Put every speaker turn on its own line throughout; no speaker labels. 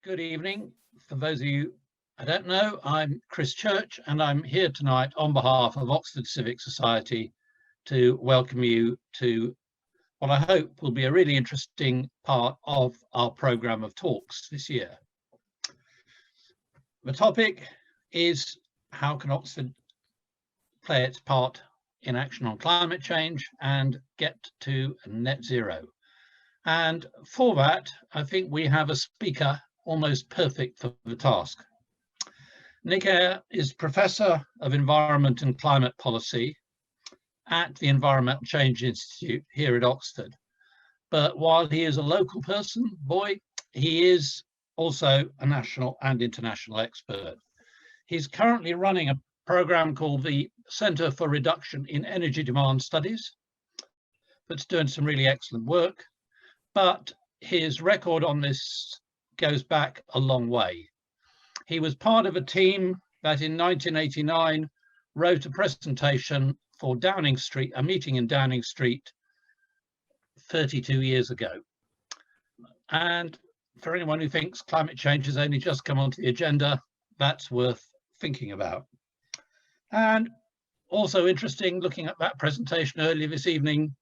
Good evening. For those of you I don't know, I'm Chris Church, and I'm here tonight on behalf of Oxford Civic Society to welcome you to what I hope will be a really interesting part of our programme of talks this year. The topic is how can Oxford play its part in action on climate change and get to net zero. And for that, I think we have a speaker almost perfect for the task. Nick Eyre is Professor of Environment and Climate Policy at the Environmental Change Institute here at Oxford. But while he is a local person, he is also a national and international expert. He's currently running a program called the Centre for Reduction in Energy Demand Studies that's doing some really excellent work. But his record on this goes back a long way. He was part of a team that in 1989 wrote a presentation for Downing Street, a meeting in Downing Street 32 years ago. And for anyone who thinks climate change has only just come onto the agenda, that's worth thinking about. And also interesting looking at that presentation earlier this evening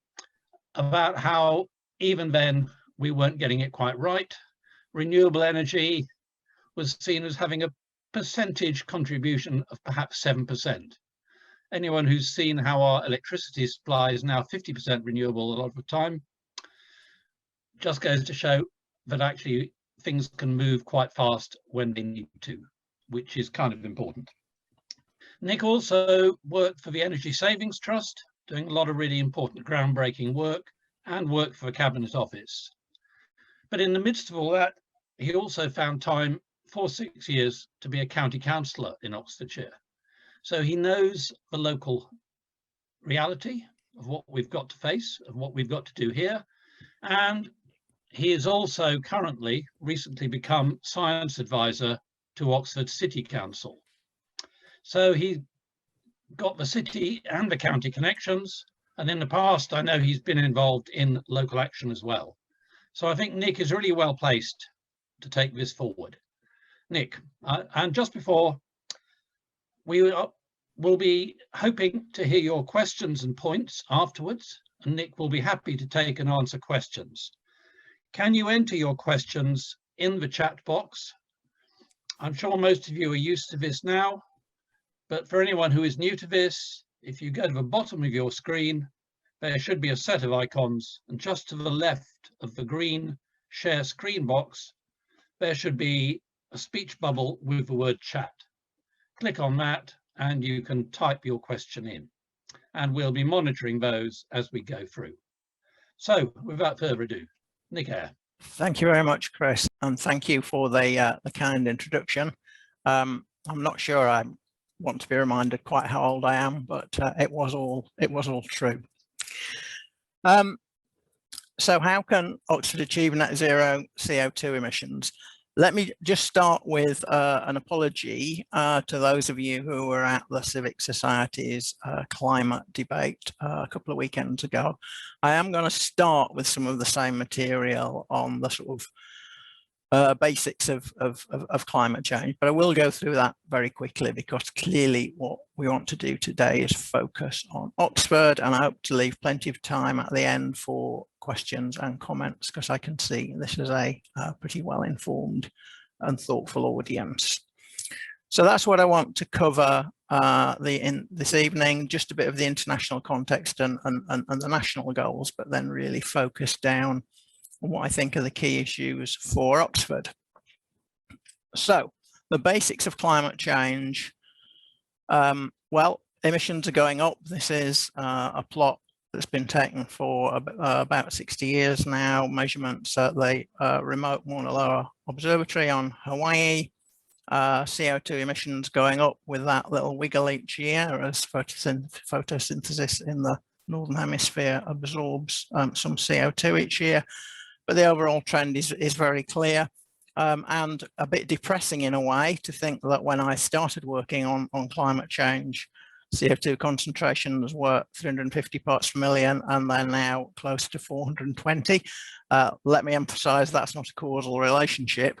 about how even then we weren't getting it quite right. Renewable energy was seen as having a percentage contribution of perhaps 7%. Anyone who's seen how our electricity supply is now 50% renewable a lot of the time just goes to show that actually things can move quite fast when they need to, which is kind of important. Nick also worked for the Energy Savings Trust, doing a lot of really important groundbreaking work, and worked for the Cabinet Office. But in the midst of all that, he also found time for 6 years to be a county councillor in Oxfordshire. So he knows the local reality of what we've got to face, of what we've got to do here. And he is also currently recently become science advisor to Oxford City Council. So he got the city and the county connections. And in the past, I know he's been involved in local action as well. So I think Nick is really well placed to take this forward. Nick, and just before, we will be hoping to hear your questions and points afterwards, and Nick will be happy to take and answer questions. Can you enter your questions in the chat box? I'm sure most of you are used to this now, but for anyone who is new to this, if you go to the bottom of your screen, there should be a set of icons, and just to the left of the green share screen box, there should be a speech bubble with the word chat. Click on that and you can type your question in, and we'll be monitoring those as we go through. So without further ado, Nick Eyre.
Thank you very much, Chris, and thank you for the kind introduction. I'm not sure I want to be reminded quite how old I am, but it was all true. So how can Oxford achieve net zero CO2 emissions? Let me just start with an apology to those of you who were at the Civic Society's climate debate a couple of weekends ago. I am going to start with some of the same material on the sort of basics of climate change, but I will go through that very quickly because clearly what we want to do today is focus on Oxford, and I hope to leave plenty of time at the end for questions and comments because I can see this is a pretty well informed and thoughtful audience. So that's what I want to cover this evening, just a bit of the international context and the national goals, but then really focus down on what I think are the key issues for Oxford. So the basics of climate change. Well, emissions are going up. This is a plot that's been taken for about 60 years now. Measurements at the remote Mauna Loa Observatory on Hawaii. CO2 emissions going up with that little wiggle each year as photosynthesis in the northern hemisphere absorbs some CO2 each year. But the overall trend is very clear and a bit depressing in a way to think that when I started working on climate change, CO2 concentrations were 350 parts per million and they're now close to 420. Let me emphasize that's not a causal relationship.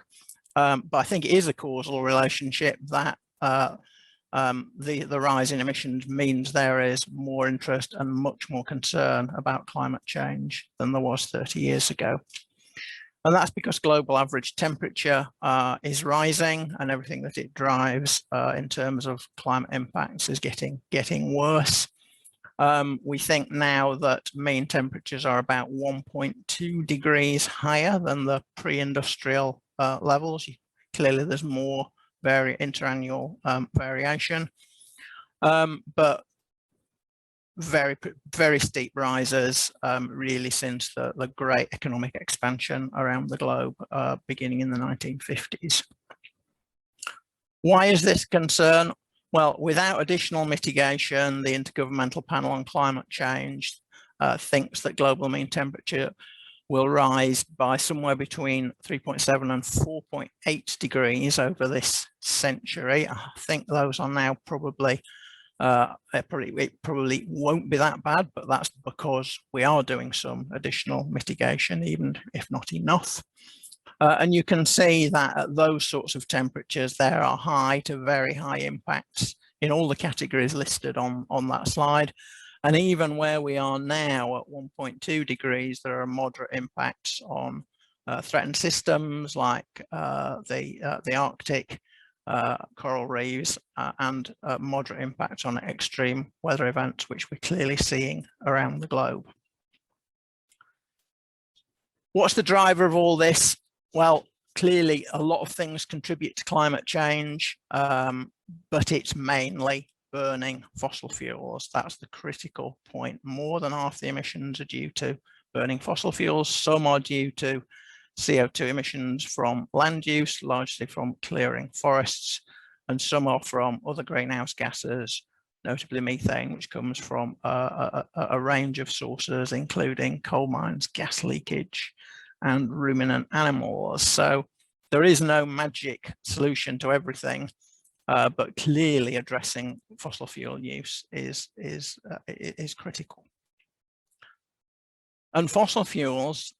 but I think it is a causal relationship that the rise in emissions means there is more interest and much more concern about climate change than there was 30 years ago. And that's because global average temperature is rising, and everything that it drives in terms of climate impacts is getting worse. We think now that mean temperatures are about 1.2 degrees higher than the pre-industrial levels. Clearly, there's more interannual variation, but very steep rises really since the great economic expansion around the globe beginning in the 1950s. Why is this concern? Well, without additional mitigation, the Intergovernmental Panel on Climate Change thinks that global mean temperature will rise by somewhere between 3.7 and 4.8 degrees over this century. I think those are now probably it probably won't be that bad, but that's because we are doing some additional mitigation, even if not enough. And you can see that at those sorts of temperatures, there are high to very high impacts in all the categories listed on that slide. And even where we are now at 1.2 degrees, there are moderate impacts on threatened systems like the Arctic, coral reefs, and moderate impacts on extreme weather events, which we're clearly seeing around the globe. What's the driver of all this? Well, clearly a lot of things contribute to climate change, but it's mainly burning fossil fuels. That's the critical point. More than half the emissions are due to burning fossil fuels. Some are due to CO2 emissions from land use, largely from clearing forests, and some are from other greenhouse gases, notably methane, which comes from a range of sources, including coal mines, gas leakage, and ruminant animals. So there is no magic solution to everything, but clearly addressing fossil fuel use is critical. And fossil fuels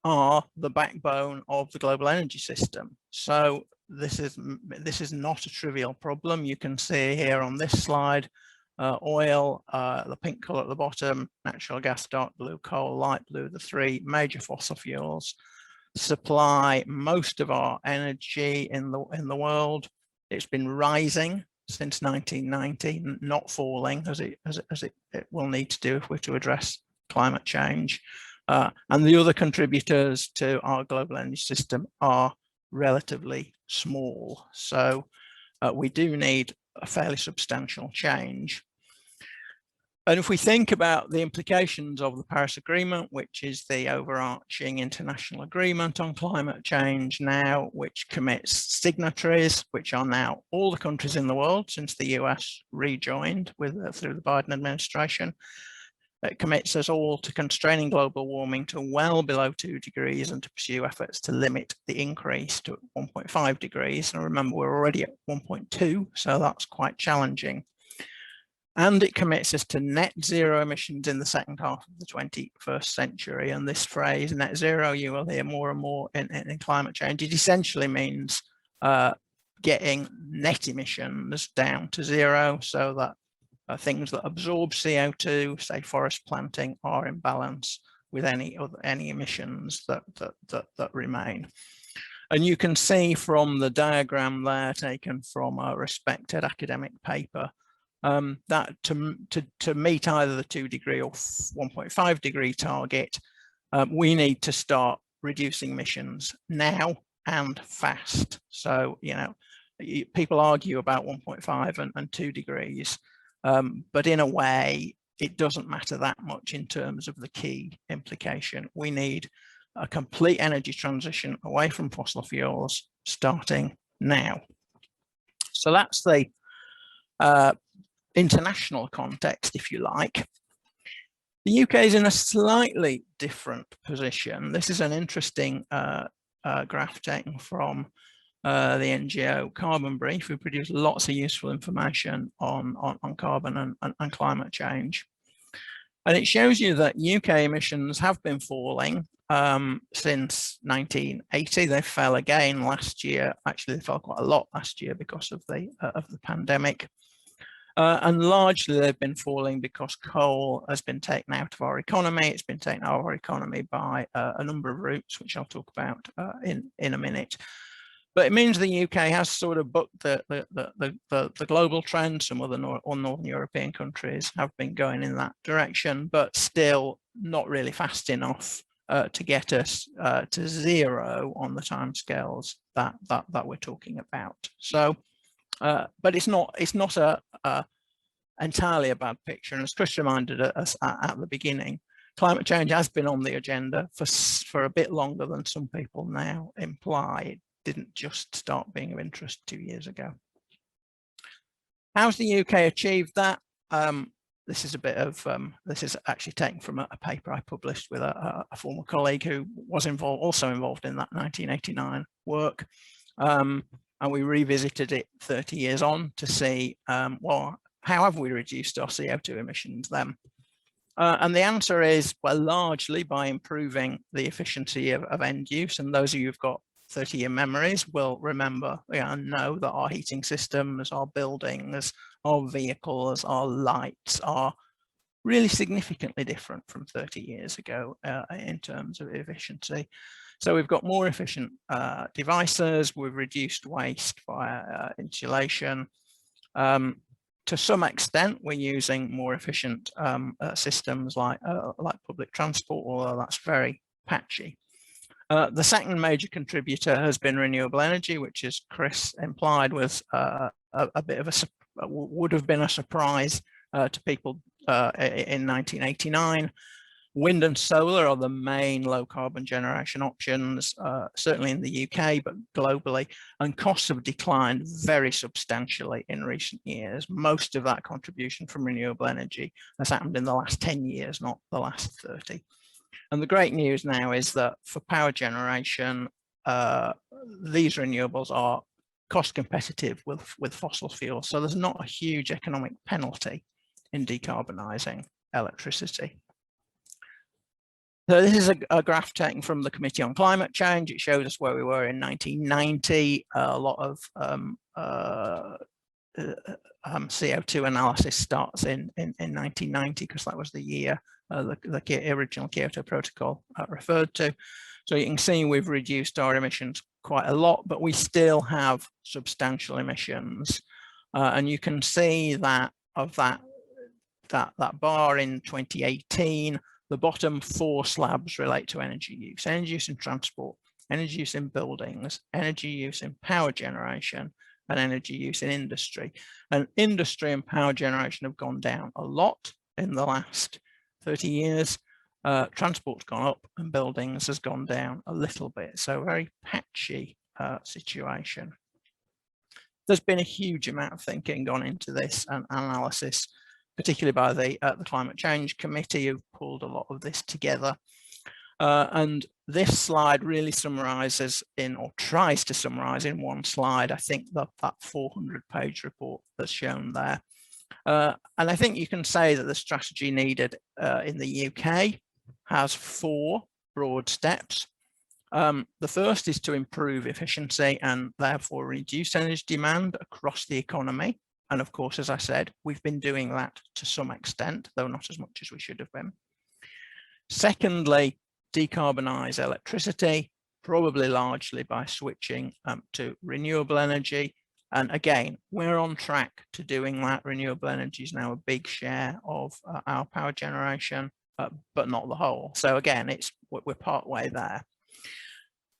are the backbone of the global energy system. So this is not a trivial problem. You can see here on this slide, oil, the pink color at the bottom, natural gas, dark blue, coal, light blue, the three major fossil fuels supply most of our energy in the world. It's been rising since 1990, not falling as it will need to do if we're to address climate change. And the other contributors to our global energy system are relatively small. So we do need a fairly substantial change. And if we think about the implications of the Paris Agreement, which is the overarching international agreement on climate change now, which commits signatories, which are now all the countries in the world since the US rejoined through the Biden administration, it commits us all to constraining global warming to well below 2 degrees and to pursue efforts to limit the increase to 1.5 degrees. And remember, we're already at 1.2, so that's quite challenging. And it commits us to net zero emissions in the second half of the 21st century. And this phrase, net zero, you will hear more and more in climate change. It essentially means getting net emissions down to zero so that things that absorb CO2, say forest planting, are in balance with any emissions that remain. And you can see from the diagram there, taken from a respected academic paper, that to meet either the 2 degree or 1.5 degree target, we need to start reducing emissions now and fast. So, you know, people argue about 1.5 and 2 degrees. But in a way, it doesn't matter that much in terms of the key implication. We need a complete energy transition away from fossil fuels starting now. So that's the international context, if you like. The UK is in a slightly different position. This is an interesting graph taken from the NGO Carbon Brief, who produce lots of useful information on carbon and climate change. And it shows you that UK emissions have been falling since 1980. They fell again last year. Actually, they fell quite a lot last year because of the pandemic. And largely they've been falling because coal has been taken out of our economy. It's been taken out of our economy by a number of routes, which I'll talk about in a minute. But it means the UK has sort of bucked the global trend. Some other Northern European countries have been going in that direction, but still not really fast enough to get us to zero on the timescales that we're talking about. So, but it's not a entirely a bad picture. And as Chris reminded us at the beginning, climate change has been on the agenda for a bit longer than some people now imply. It didn't just start being of interest 2 years ago. How's the UK achieved that? This is a bit of, this is actually taken from a paper I published with a former colleague who was also involved in that 1989 work. And we revisited it 30 years on to see, well, how have we reduced our CO2 emissions then? And the answer is, well, largely by improving the efficiency of end use. And those of you who've got 30-year memories will remember and know that our heating systems, our buildings, our vehicles, our lights are really significantly different from 30 years ago in terms of efficiency. So we've got more efficient devices, we've reduced waste via insulation. To some extent, we're using more efficient systems like public transport, although that's very patchy. The second major contributor has been renewable energy, which, as Chris implied, was a bit of would have been a surprise to people in 1989. Wind and solar are the main low carbon generation options, certainly in the UK, but globally, and costs have declined very substantially in recent years. Most of that contribution from renewable energy has happened in the last 10 years, not the last 30. And the great news now is that for power generation, these renewables are cost competitive with fossil fuels. So there's not a huge economic penalty in decarbonising electricity. So this is a graph taken from the Committee on Climate Change. It shows us where we were in 1990. A lot of CO2 analysis starts in 1990 because that was the year the original Kyoto Protocol referred to. So you can see we've reduced our emissions quite a lot, but we still have substantial emissions. And you can see that of that bar in 2018, the bottom 4 slabs relate to energy use in transport, energy use in buildings, energy use in power generation, and energy use in industry. And industry and power generation have gone down a lot in the last 30 years. Transport's gone up and buildings has gone down a little bit. So very patchy situation. There's been a huge amount of thinking gone into this and analysis, particularly by the Climate Change Committee, who pulled a lot of this together. And this slide really summarizes or tries to summarize in one slide, I think, that 400-page report that's shown there. And I think you can say that the strategy needed in the UK has 4 broad steps. The first is to improve efficiency and therefore reduce energy demand across the economy. And of course, as I said, we've been doing that to some extent, though not as much as we should have been. Secondly, decarbonise electricity, probably largely by switching to renewable energy. And again, we're on track to doing that. Renewable energy is now a big share of our power generation, but not the whole. So again, we're part way there.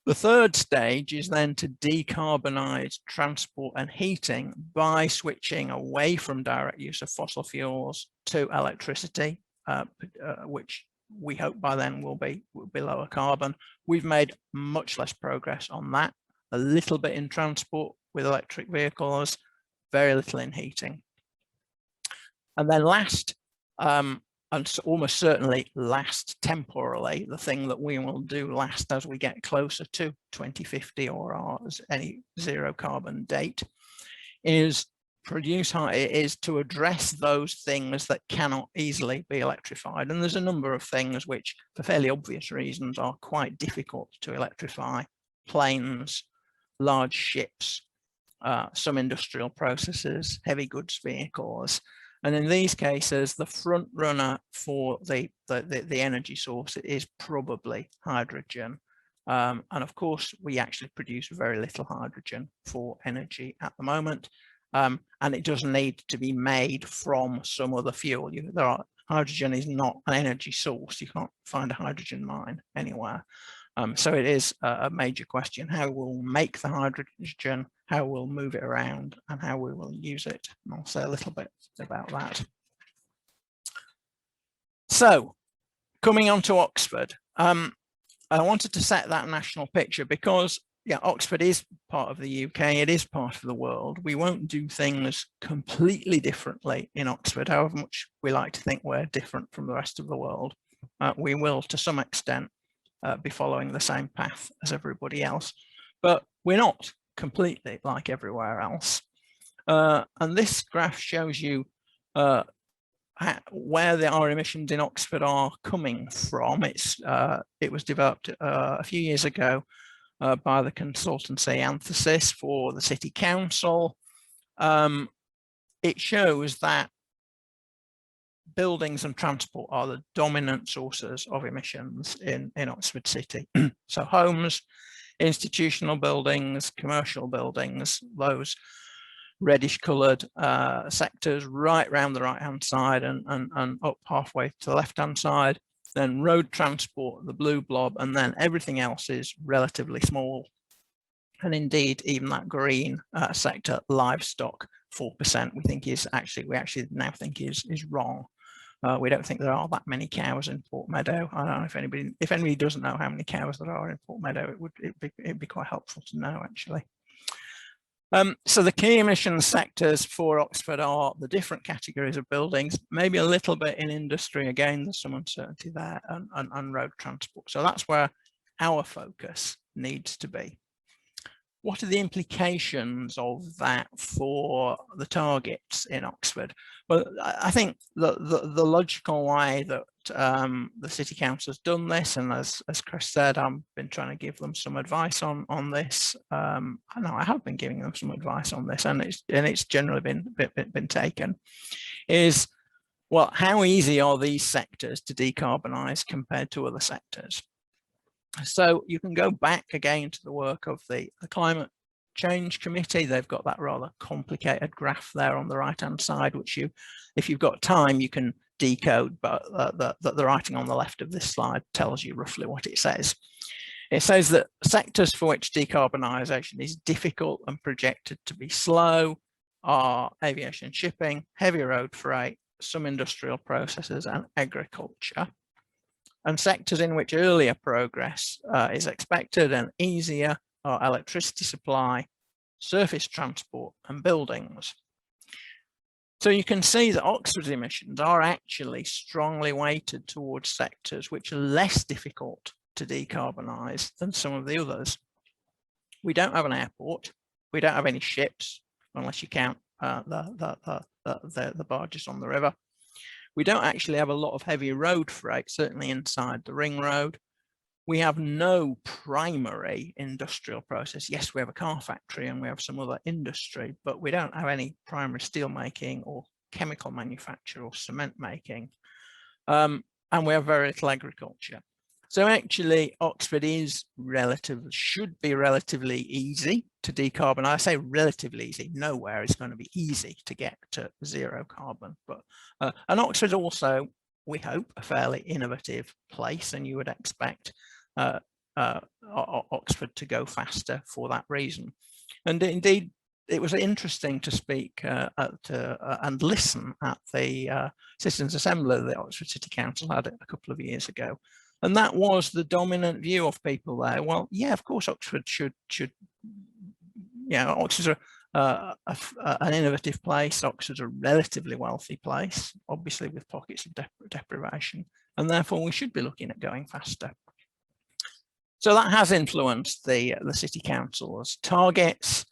The third stage is then to decarbonise transport and heating by switching away from direct use of fossil fuels to electricity, which we hope by then will be lower carbon. We've made much less progress on that, a little bit in transport with electric vehicles, very little in heating. And then last, and almost certainly last temporally, the thing that we will do last as we get closer to 2050 or any zero carbon date is produce high, it is to address those things that cannot easily be electrified. And there's a number of things which, for fairly obvious reasons, are quite difficult to electrify: planes, large ships, some industrial processes, heavy goods vehicles. And in these cases, the front runner for the energy source is probably hydrogen. And of course, we actually produce very little hydrogen for energy at the moment. And it does need to be made from some other fuel. Hydrogen is not an energy source. You can't find a hydrogen mine anywhere. So it is a major question: how we'll make the hydrogen, how we'll move it around, and how we will use it. And I'll say a little bit about that. So, coming on to Oxford, I wanted to set that national picture because, yeah, Oxford is part of the UK, it is part of the world. We won't do things completely differently in Oxford, however much we like to think we're different from the rest of the world. We will, to some extent, be following the same path as everybody else, but we're not completely like everywhere else. And this graph shows you where our emissions in Oxford are coming from. It was developed a few years ago by the consultancy Anthesis for the City Council. It shows that buildings and transport are the dominant sources of emissions in Oxford City. So homes, institutional buildings, commercial buildings, those reddish coloured sectors right round the right hand side and up halfway to the left hand side, then road transport, the blue blob, and then everything else is relatively small. And indeed, even that green sector, livestock, 4%, we actually now think is wrong. We don't think there are that many cows in Portmeadow. I don't know if anybody doesn't know how many cows there are in Portmeadow, it'd be quite helpful to know, actually. So the key emissions sectors for Oxford are the different categories of buildings, maybe a little bit in industry, again, there's some uncertainty there, and road transport. So that's where our focus needs to be. What are the implications of that for the targets in Oxford? Well, I think the logical way that the City Council has done this, and as Chris said, I've been trying to give them some advice on this. I know I have been giving them some advice on this, and it's generally been taken. Is, well, how easy are these sectors to decarbonise compared to other sectors? So you can go back again to the work of the Climate Change Committee. They've got that rather complicated graph there on the right hand side, which if you've got time, you can decode, but the writing on the left of this slide tells you roughly what it says. It says that sectors for which decarbonisation is difficult and projected to be slow are aviation and shipping, heavy road freight, some industrial processes, and agriculture. And sectors in which earlier progress is expected and easier are electricity supply, surface transport, and buildings. So you can see that Oxford's emissions are actually strongly weighted towards sectors which are less difficult to decarbonise than some of the others. We don't have an airport, we don't have any ships, unless you count the barges on the river. We don't actually have a lot of heavy road freight, certainly inside the ring road. We have no primary industrial process. Yes, we have a car factory and we have some other industry, but we don't have any primary steel making or chemical manufacture or cement making. And we have very little agriculture. So actually, Oxford should be relatively easy to decarbonise. I say relatively easy. Nowhere is going to be easy to get to zero carbon. But and Oxford also, we hope, a fairly innovative place, and you would expect Oxford to go faster for that reason. And indeed, it was interesting to speak and listen at the Citizens' Assembly that the Oxford City Council had a couple of years ago. And that was the dominant view of people there. Well, yeah, of course, Oxford should Oxford's an innovative place. Oxford's a relatively wealthy place, obviously with pockets of deprivation, and therefore we should be looking at going faster. So that has influenced the City Council's targets.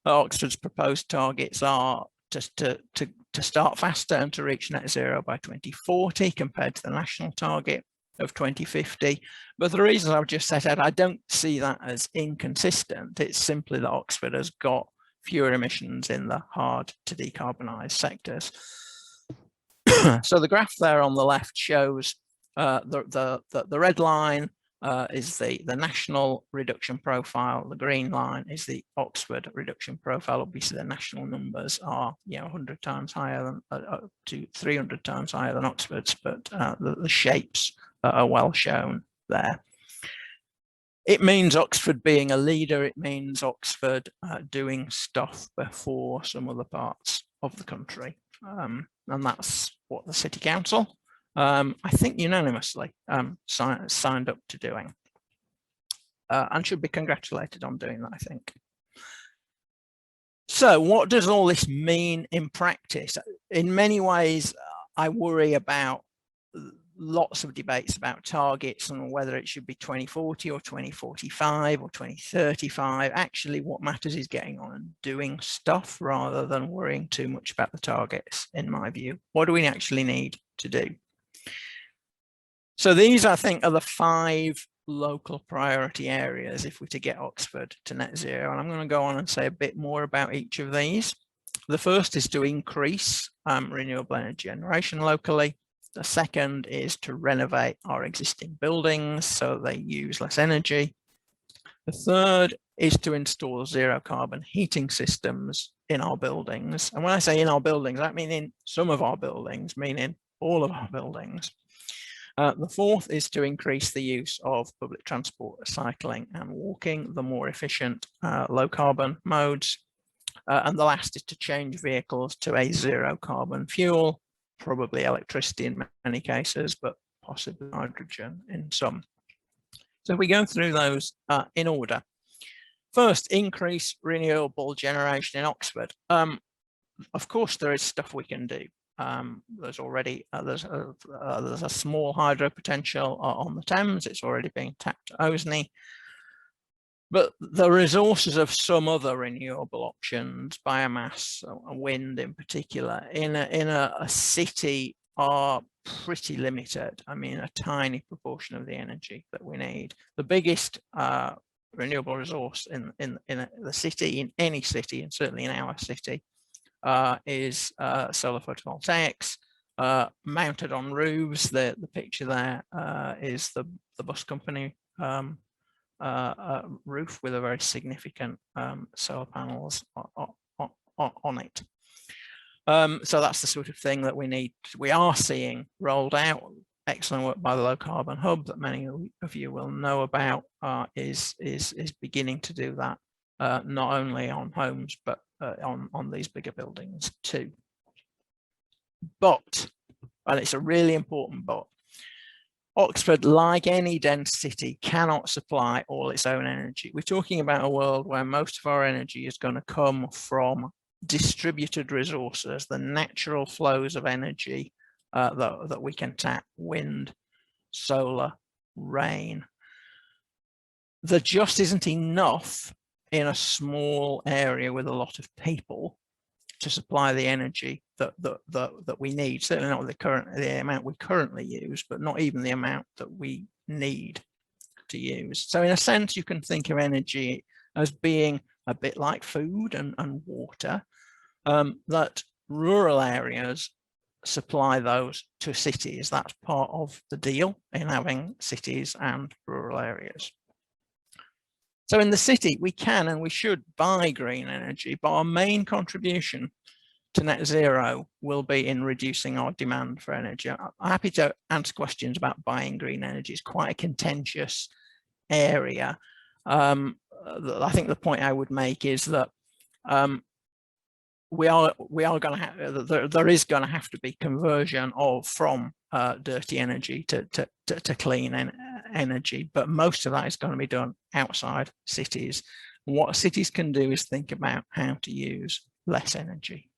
Oxford's proposed targets are to start faster and to reach net zero by 2040 compared to the national target of 2050. But the reasons I've just set out, I don't see that as inconsistent. It's simply that Oxford has got fewer emissions in the hard to decarbonise sectors. So the graph there on the left shows the red line is the national reduction profile. The green line is the Oxford reduction profile. Obviously, the national numbers are 100 times higher than to 300 times higher than Oxford's, but the shapes are well shown there. It means Oxford being a leader. It means Oxford doing stuff before some other parts of the country, and that's what the City Council, I think unanimously, signed up to doing, and should be congratulated on doing that, I think. So what does all this mean in practice? In many ways, I worry about lots of debates about targets and whether it should be 2040 or 2045 or 2035. Actually, what matters is getting on and doing stuff rather than worrying too much about the targets, in my view. What do we actually need to do? So these, I think, are the 5 local priority areas if we're to get Oxford to net zero. And I'm going to go on and say a bit more about each of these. The first is to increase renewable energy generation locally. The second is to renovate our existing buildings so they use less energy. The third is to install zero carbon heating systems in our buildings. And when I say in our buildings, I mean in some of our buildings, meaning all of our buildings. The fourth is to increase the use of public transport, cycling and walking, the more efficient low carbon modes. And the last is to change vehicles to a zero carbon fuel, probably electricity in many cases, but possibly hydrogen in some. So if we go through those in order. First, increase renewable generation in Oxford. Of course, there is stuff we can do. There's already there's a small hydro potential on the Thames. It's already being tapped to Osney. But the resources of some other renewable options, biomass, wind in particular, in a city are pretty limited. I mean, a tiny proportion of the energy that we need. The biggest renewable resource in the city, in any city, and certainly in our city, is solar photovoltaics mounted on roofs. The picture there is the bus company roof with a very significant solar panels on it. So that's the sort of thing that we are seeing rolled out. Excellent work by the Low Carbon Hub that many of you will know about is beginning to do that, not only on homes but on these bigger buildings too. But, and it's a really important but, Oxford, like any dense city, cannot supply all its own energy. We're talking about a world where most of our energy is going to come from distributed resources, the natural flows of energy that we can tap: wind, solar, rain. There just isn't enough in a small area with a lot of people to supply the energy that we need. Certainly not the amount we currently use, but not even the amount that we need to use. So in a sense, you can think of energy as being a bit like food and water, that rural areas supply those to cities. That's part of the deal in having cities and rural areas. So in the city, we can and we should buy green energy, but our main contribution to net zero will be in reducing our demand for energy. I'm happy to answer questions about buying green energy. It's quite a contentious area. I think the point I would make is that we are going to have, there is going to have to be conversion from dirty energy to clean energy, but most of that is going to be done outside cities. And what cities can do is think about how to use less energy.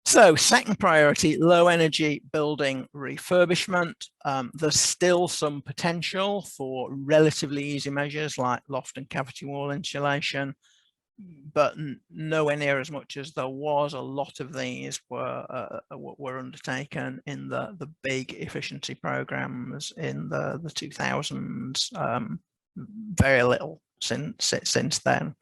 So second priority, low energy building refurbishment. There's still some potential for relatively easy measures like loft and cavity wall insulation. but nowhere near as much as there was. A lot of these were undertaken in the big efficiency programs in the 2000s. Very little since then.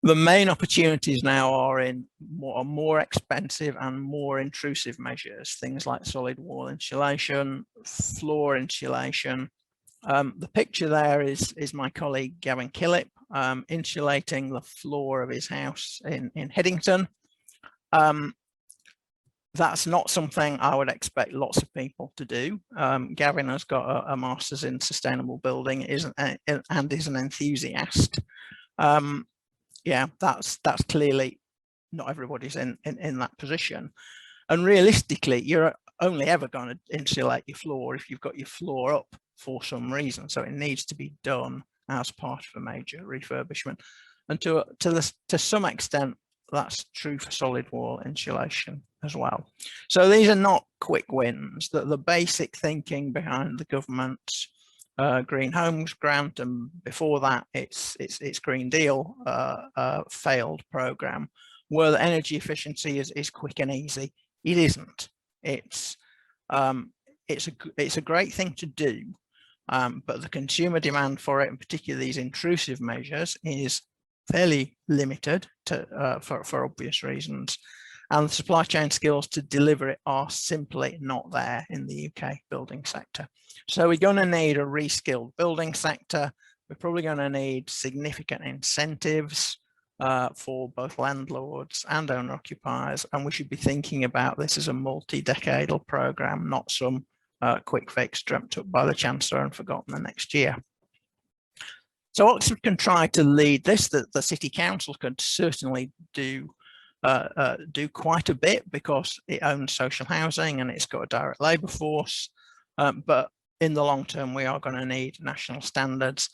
The main opportunities now are in more expensive and more intrusive measures, things like solid wall insulation, floor insulation. The picture there is my colleague Gavin Killip insulating the floor of his house in Headington. That's not something I would expect lots of people to do. Gavin has got a master's in sustainable building and is an enthusiast. Yeah, that's clearly not everybody's in that position. And realistically, you're only ever going to insulate your floor if you've got your floor up for some reason. So it needs to be done as part of a major refurbishment. And to some extent, that's true for solid wall insulation as well. So these are not quick wins. The basic thinking behind the government's Green Homes grant, and before that its Green Deal failed program, where the energy efficiency is quick and easy. It isn't. It's a great thing to do, but the consumer demand for it, in particular these intrusive measures, is fairly limited for obvious reasons, and the supply chain skills to deliver it are simply not there in the UK building sector. So we're going to need a reskilled building sector. We're probably going to need significant incentives for both landlords and owner occupiers, and we should be thinking about this as a multi-decadal program, not some quick fix dreamt up by the Chancellor and forgotten the next year. So Oxford can try to lead this. The City Council could certainly do quite a bit because it owns social housing and it's got a direct labour force. But in the long term, we are going to need national standards.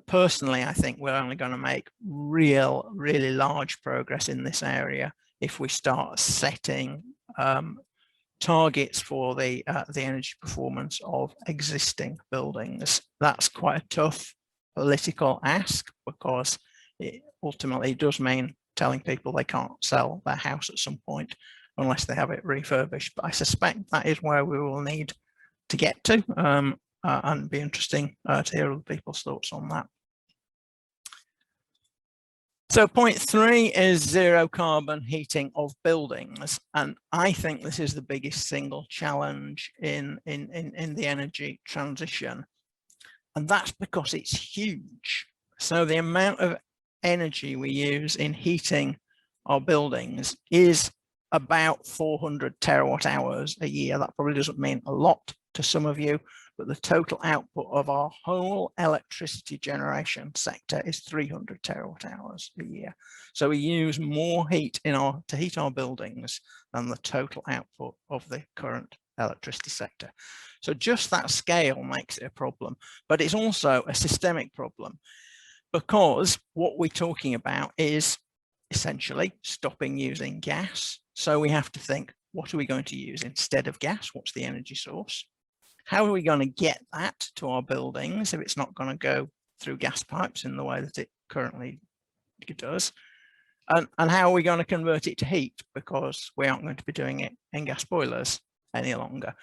Personally, I think we're only going to make really large progress in this area if we start setting targets for the energy performance of existing buildings. That's quite a tough political ask because it ultimately does mean telling people they can't sell their house at some point unless they have it refurbished. But I suspect that is where we will need to get to, and it'd be interesting to hear other people's thoughts on that. So point 3 is zero carbon heating of buildings, and I think this is the biggest single challenge in the energy transition, and that's because it's huge. So the amount of energy we use in heating our buildings is about 400 terawatt hours a year. That probably doesn't mean a lot to some of you, but the total output of our whole electricity generation sector is 300 terawatt hours a year. So we use more heat to heat our buildings than the total output of the current electricity sector. So just that scale makes it a problem, but it's also a systemic problem because what we're talking about is essentially stopping using gas. So we have to think, what are we going to use instead of gas? What's the energy source? How are we going to get that to our buildings if it's not going to go through gas pipes in the way that it currently does? And how are we going to convert it to heat, because we aren't going to be doing it in gas boilers any longer?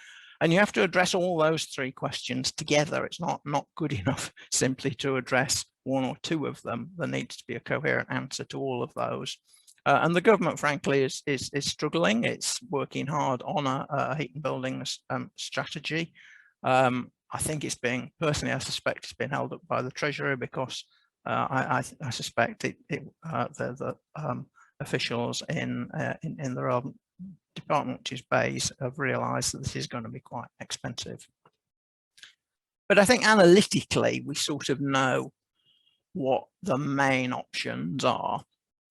And you have to address all those 3 questions together. It's not good enough simply to address 1 or 2 of them. There needs to be a coherent answer to all of those. And the government, frankly, is struggling. It's working hard on a heat and buildings strategy. I think it's being, personally, I suspect it's been held up by the Treasury because I suspect the officials in the relevant department, which is BEIS, have realised that this is going to be quite expensive. But I think analytically, we sort of know what the main options are.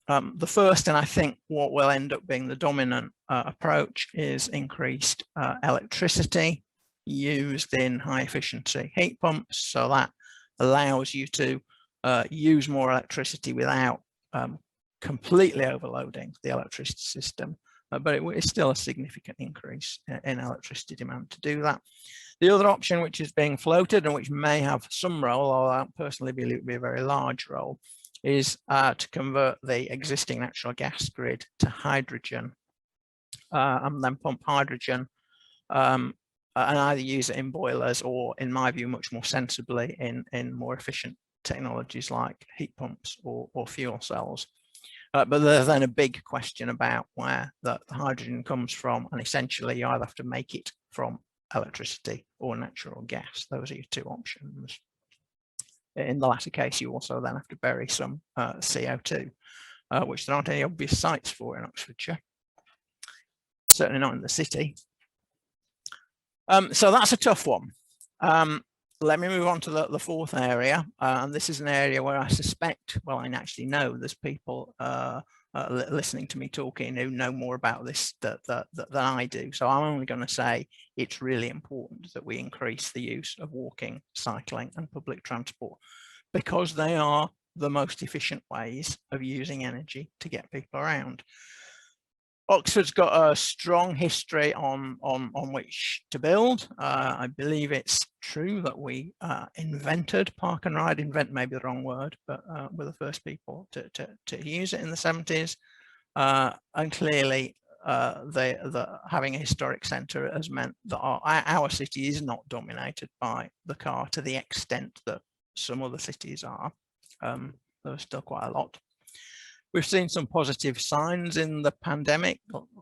The first, and I think what will end up being the dominant approach, is increased electricity used in high efficiency heat pumps. So that allows you to use more electricity without completely overloading the electricity system. But it is still a significant increase in electricity demand to do that. The other option, which is being floated and which may have some role, or personally believe it will be a very large role, is to convert the existing natural gas grid to hydrogen, and then pump hydrogen and either use it in boilers or, in my view, much more sensibly in more efficient technologies like heat pumps or fuel cells. But there's then a big question about where the hydrogen comes from, and essentially you either have to make it from electricity or natural gas. Those are your two options. In the latter case, you also then have to bury some CO2, which there aren't any obvious sites for in Oxfordshire, certainly not in the city. So that's a tough one. Let me move on to the fourth area, and this is an area where I suspect, well, I actually know there's people listening to me talking who know more about this than I do. So I'm only going to say it's really important that we increase the use of walking, cycling and public transport, because they are the most efficient ways of using energy to get people around. Oxford's got a strong history on which to build. I believe it's true that we invented park and ride. Invent may be the wrong word, but we're the first people to use it in the 70s. And clearly, having a historic centre has meant that our city is not dominated by the car to the extent that some other cities are. There's still quite a lot. We've seen some positive signs in the pandemic: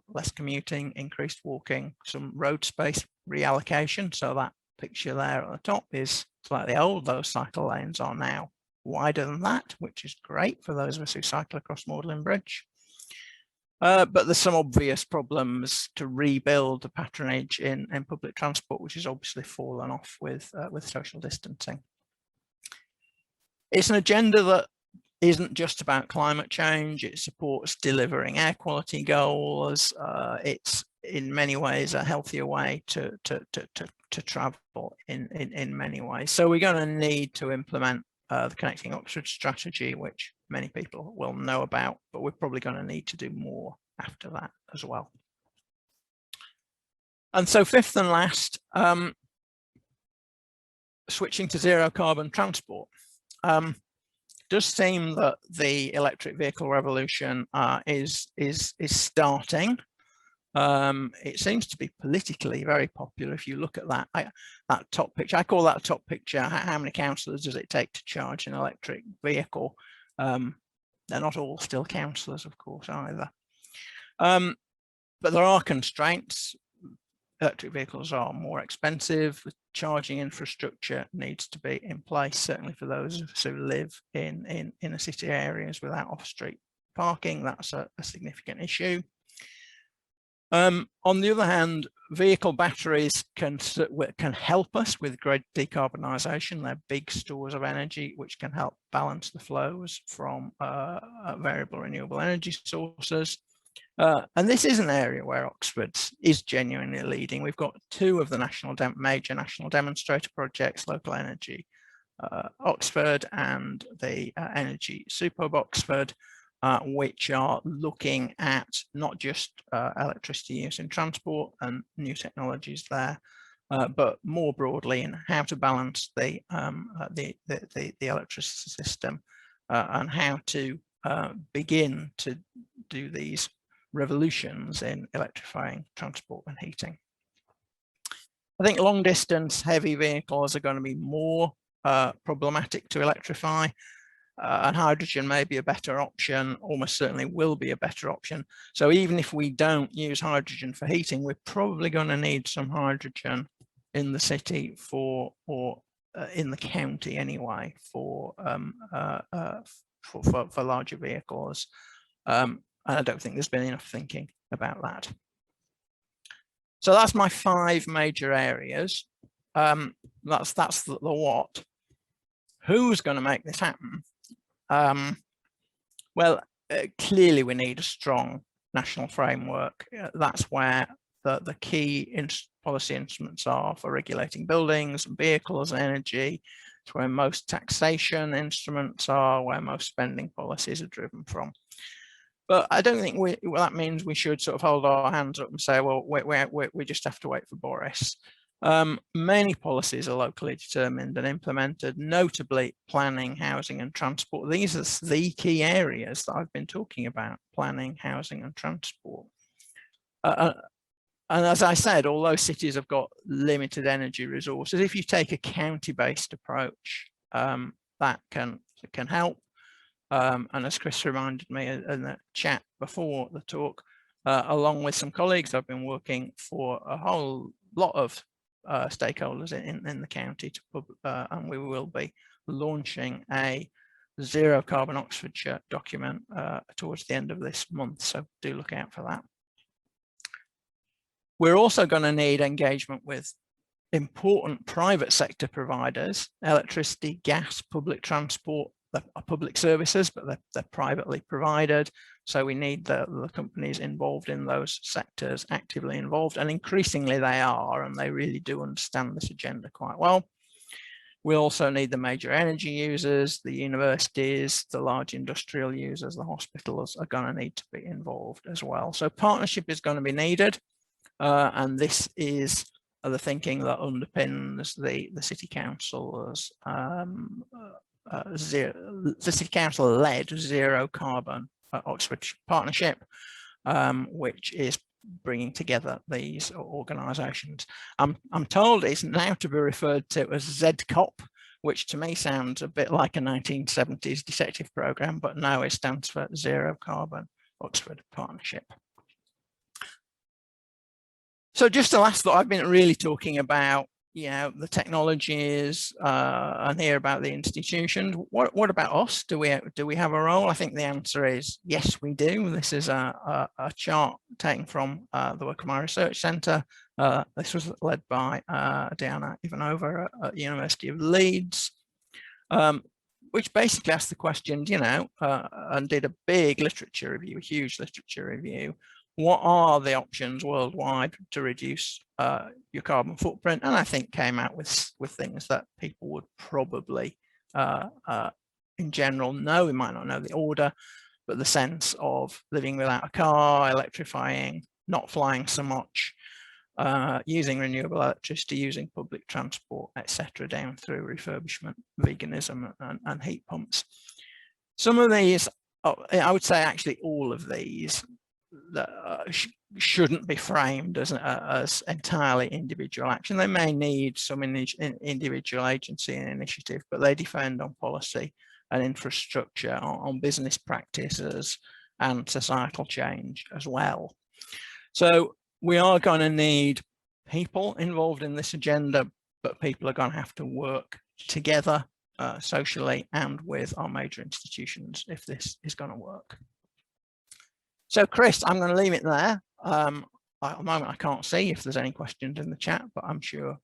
less commuting, increased walking, some road space reallocation. So that picture there at the top is slightly old. Those cycle lanes are now wider than that, which is great for those of us who cycle across Magdalen Bridge. But there's some obvious problems to rebuild the patronage in public transport, which has obviously fallen off with social distancing. It's an agenda that isn't just about climate change. It supports delivering air quality goals. It's in many ways a healthier way to travel in many ways. So we're going to need to implement the Connecting Oxford strategy, which many people will know about, but we're probably going to need to do more after that as well. And so fifth and last, switching to zero carbon transport. Does seem that the electric vehicle revolution is starting. It seems to be politically very popular. If you look at that top picture, I call that top picture, how many councillors does it take to charge an electric vehicle? They're not all still councillors, of course, either. But there are constraints. Electric vehicles are more expensive. The charging infrastructure needs to be in place, certainly for those of us who live in inner city areas without off-street parking. That's a significant issue. On the other hand, vehicle batteries can help us with grid decarbonisation. They're big stores of energy which can help balance the flows from variable renewable energy sources. And this is an area where Oxford is genuinely leading. We've got two of the major national demonstrator projects, Local Energy Oxford and the Energy Superhub Oxford, which are looking at not just electricity use in transport and new technologies there, but more broadly in how to balance the electricity system and how to begin to do these revolutions in electrifying transport and heating. I think long distance heavy vehicles are going to be more problematic to electrify, and hydrogen may be a better option, almost certainly will be a better option. So even if we don't use hydrogen for heating, we're probably going to need some hydrogen in the city or in the county anyway for larger vehicles. And I don't think there's been enough thinking about that. So that's my 5 major areas. That's the what. Who's going to make this happen? Well, clearly we need a strong national framework. That's where the key policy instruments are for regulating buildings, vehicles, energy. It's where most taxation instruments are, where most spending policies are driven from. But I don't think that means we should sort of hold our hands up and say, well, we just have to wait for Boris. Many policies are locally determined and implemented, notably planning, housing and transport. These are the key areas that I've been talking about: planning, housing and transport. And as I said, although cities have got limited energy resources, if you take a county-based approach, that can help. And as Chris reminded me in the chat before the talk, along with some colleagues, I've been working for a whole lot of stakeholders in the county, and we will be launching a zero carbon Oxfordshire document towards the end of this month, so do look out for that. We're also going to need engagement with important private sector providers: electricity, gas, public transport. Are public services, but they're privately provided. So we need the companies involved in those sectors actively involved, and increasingly they are, and they really do understand this agenda quite well. We also need the major energy users, the universities, the large industrial users, the hospitals are going to need to be involved as well. So partnership is going to be needed, and this is the thinking that underpins the City Council's the City Council led zero carbon Oxford partnership, which is bringing together these organisations. I'm told it's now to be referred to as ZCOP, which to me sounds a bit like a 1970s detective programme, but no, it stands for Zero Carbon Oxford Partnership. So just the last thought, I've been really talking about, you know, the technologies and hear about the institutions. What about us? Do we have a role? I think the answer is yes, we do. This is a chart taken from the work of my research centre. This was led by Diana Ivanova at the University of Leeds, which basically asked the question, you know, and did a big literature review, a huge literature review. What are the options worldwide to reduce your carbon footprint? And I think came out with things that people would probably, in general, know. We might not know the order, but the sense of living without a car, electrifying, not flying so much, using renewable electricity, using public transport, etc., down through refurbishment, veganism, and heat pumps. Some of these, I would say actually all of these, that shouldn't be framed as entirely individual action. They may need some individual agency and initiative, but they depend on policy and infrastructure, on business practices and societal change as well. So we are going to need people involved in this agenda, but people are going to have to work together socially and with our major institutions if this is going to work. So Chris, I'm going to leave it there. At the moment, I can't see if there's any questions in the chat, but I'm sure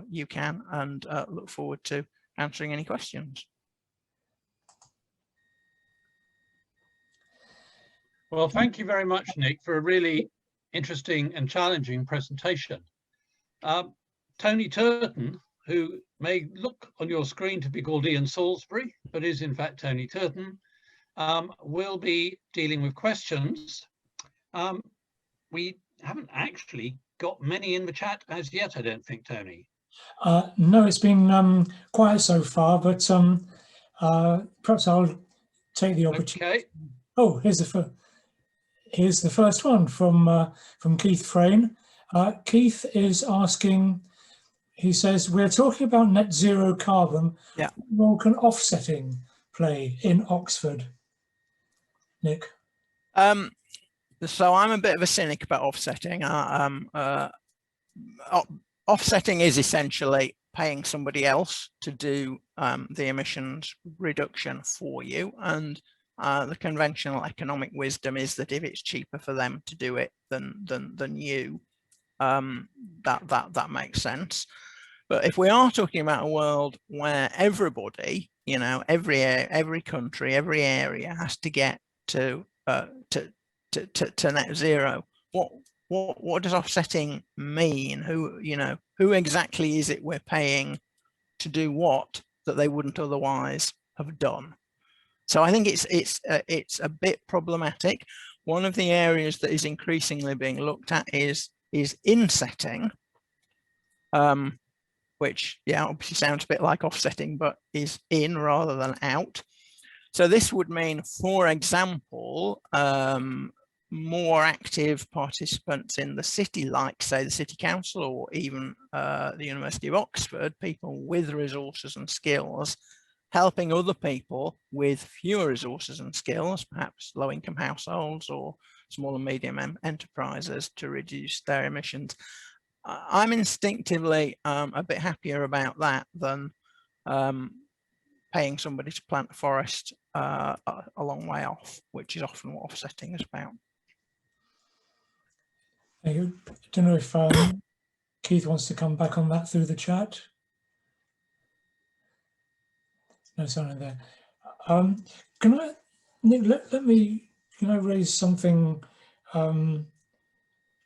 you can, and look forward to answering any questions.
Well, thank you very much, Nick, for a really interesting and challenging presentation. Tony Turton, who may look on your screen to be called Ian Salisbury, but is in fact Tony Turton, will be dealing with questions. We haven't actually got many in the chat as yet, I don't think, Tony.
No, it's been quiet so far, but perhaps I'll take the opportunity.
Okay.
Oh, here's the first one from Keith Frayne. Keith is asking, he says, we're talking about net zero carbon.
Yeah.
What role can offsetting play in Oxford? Nick?
So I'm a bit of a cynic about offsetting. Offsetting is essentially paying somebody else to do the emissions reduction for you, and the conventional economic wisdom is that if it's cheaper for them to do it than you, that makes sense. But if we are talking about a world where everybody, you know, every country, every area has to get to net zero, what does offsetting mean? Who exactly is it we're paying to do what that they wouldn't otherwise have done? So I think it's a bit problematic. One of the areas that is increasingly being looked at is insetting, which, yeah, obviously sounds a bit like offsetting, but is in rather than out. So this would mean, for example, more active participants in the city, like say the City Council or even the University of Oxford, people with resources and skills, helping other people with fewer resources and skills, perhaps low-income households or small and medium enterprises, to reduce their emissions. I'm instinctively a bit happier about that than paying somebody to plant a forest a long way off, which is often what offsetting is about.
I don't know if Keith wants to come back on that through the chat. No sign there. Can I, Nick, let me, can I raise something?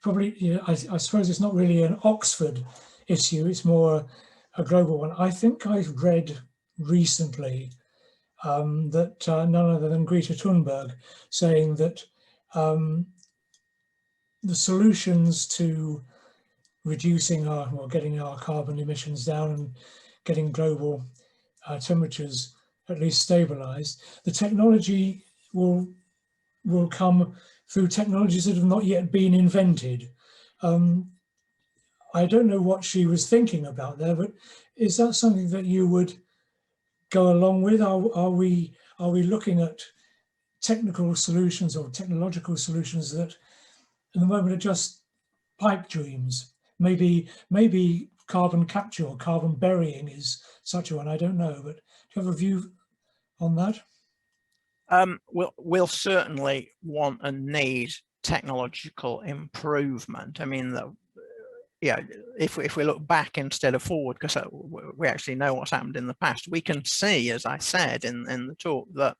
Probably, you know, I suppose it's not really an Oxford issue, it's more a global one. I think I've read recently that none other than Greta Thunberg saying that the solutions to reducing our, or getting our carbon emissions down and getting global temperatures at least stabilized, the technology will come through technologies that have not yet been invented. I don't know what she was thinking about there, but is that something that you would go along with? Are we looking at technical solutions or technological solutions that at the moment are just pipe dreams? Maybe carbon capture or carbon burying is such a one. I don't know, but do you have a view on that?
We'll certainly want and need technological improvement. I mean, yeah, if we look back instead of forward, because we actually know what's happened in the past, we can see, as I said in the talk, that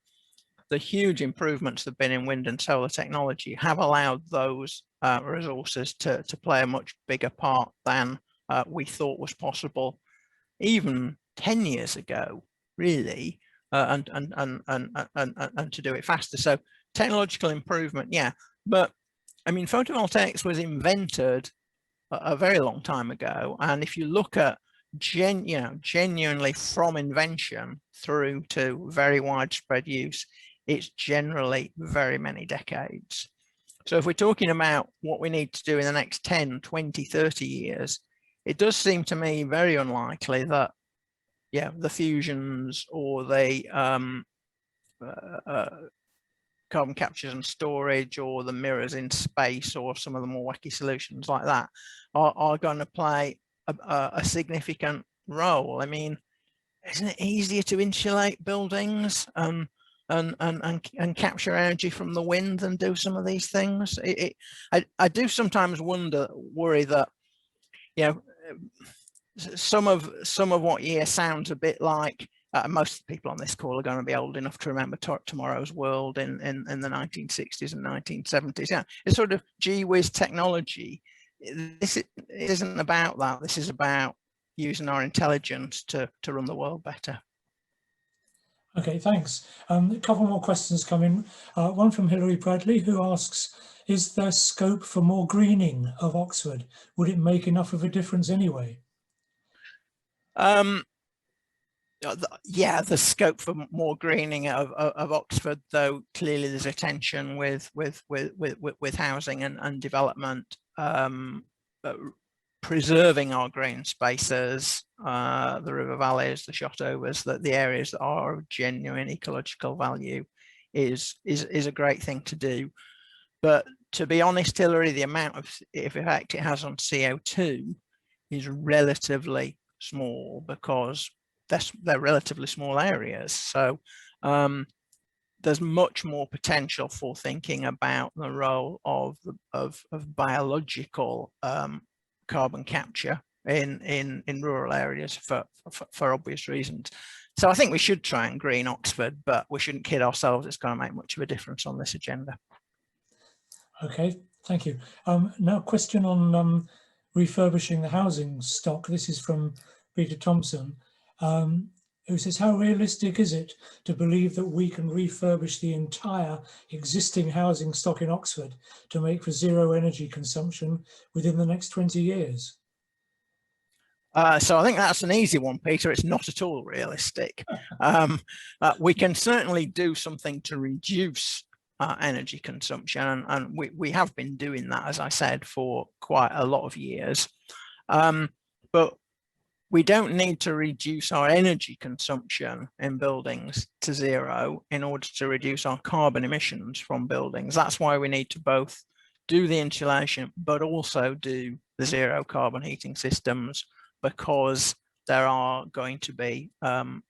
the huge improvements that have been in wind and solar technology have allowed those resources to play a much bigger part than we thought was possible even 10 years ago, really, and to do it faster. So technological improvement, yeah, but I mean, photovoltaics was invented a very long time ago, and if you look at genuinely from invention through to very widespread use, it's generally very many decades. So if we're talking about what we need to do in the next 10, 20, 30 years, it does seem to me very unlikely that, yeah, the fusions or the carbon captures and storage or the mirrors in space or some of the more wacky solutions like that are going to play a significant role. I mean, isn't it easier to insulate buildings and capture energy from the wind than do some of these things? I do sometimes worry that, you know, some of what you hear sounds a bit like most of the people on this call are going to be old enough to remember Tomorrow's World in the 1960s and 1970s. Yeah, it's sort of gee whiz technology. This isn't about that. This is about using our intelligence to run the world better.
Okay, thanks. A couple more questions come in. One from Hilary Bradley, who asks, is there scope for more greening of Oxford? Would it make enough of a difference anyway?
Yeah, the scope for more greening of Oxford, though clearly there's a tension with housing and development, preserving our green spaces, the river valleys, the shotovers, the areas that are of genuine ecological value is a great thing to do. But to be honest, Hilary, the amount of effect it has on CO2 is relatively small because they're relatively small areas. So there's much more potential for thinking about the role of biological carbon capture in rural areas for obvious reasons. So I think we should try and green Oxford, but we shouldn't kid ourselves it's going to make much of a difference on this agenda.
Okay, thank you. Now, a question on refurbishing the housing stock. This is from Peter Thompson, who says, how realistic is it to believe that we can refurbish the entire existing housing stock in Oxford to make for zero energy consumption within the next 20 years?
So I think that's an easy one, Peter. It's not at all realistic. We can certainly do something to reduce energy consumption, and we have been doing that, as I said, for quite a lot of years. But we don't need to reduce our energy consumption in buildings to zero in order to reduce our carbon emissions from buildings. That's why we need to both do the insulation, but also do the zero carbon heating systems, because there are going to be, there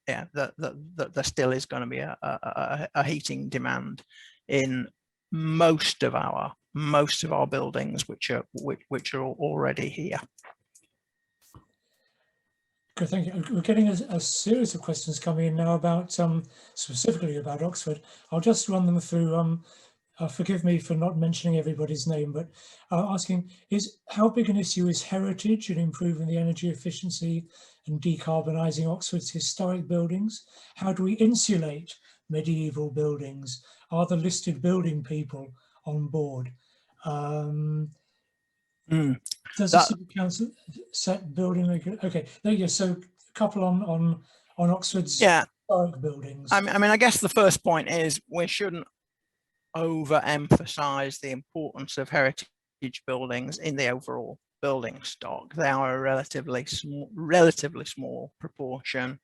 still is going to be a heating demand in most of our buildings, which are already here.
Good, thank you. We're getting a series of questions coming in now about specifically about Oxford. I'll just run them through. Forgive me for not mentioning everybody's name, but asking is how big an issue is heritage in improving the energy efficiency and decarbonising Oxford's historic buildings? How do we insulate medieval buildings? Are the listed building people on board? Does the City Council set building regulation? Okay, there you go. So a couple on Oxford's historic buildings.
I mean, I guess the first point is we shouldn't overemphasize the importance of heritage buildings in the overall building stock. They are a relatively small proportion,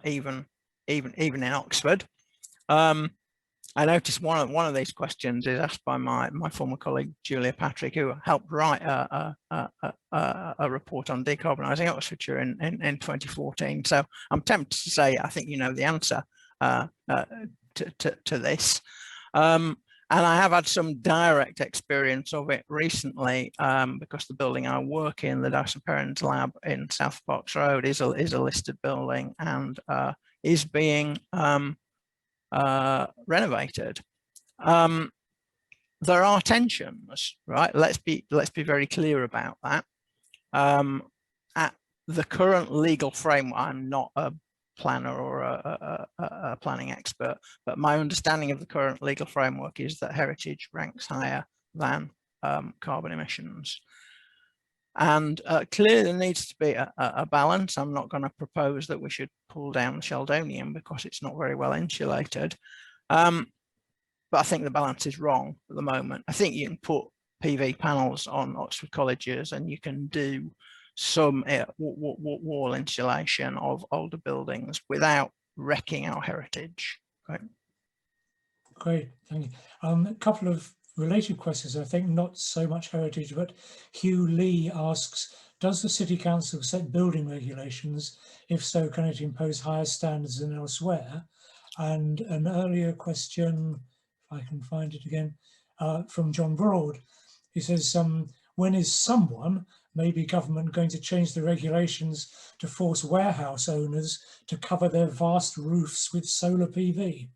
even in Oxford. I noticed one of these questions is asked by my former colleague Julia Patrick, who helped write a report on decarbonising Oxfordshire in 2014. So I'm tempted to say I think you know the answer to this. And I have had some direct experience of it recently, because the building I work in, the Dyson Perrins Lab in South Parks Road, is a listed building and is being renovated. There are tensions, right? Let's be very clear about that. At the current legal framework, I'm not a planner or a planning expert, but my understanding of the current legal framework is that heritage ranks higher than carbon emissions. And clearly there needs to be a balance. I'm not going to propose that we should pull down the Sheldonian because it's not very well insulated. But I think the balance is wrong at the moment. I think you can put PV panels on Oxford colleges and you can do some wall insulation of older buildings without wrecking our heritage. Right?
Great, thank you. A couple of related questions, I think, not so much heritage, but Hugh Lee asks, does the City Council set building regulations? If so, can it impose higher standards than elsewhere? And an earlier question, if I can find it again, from John Broad. He says, when is someone, maybe government, going to change the regulations to force warehouse owners to cover their vast roofs with solar PV?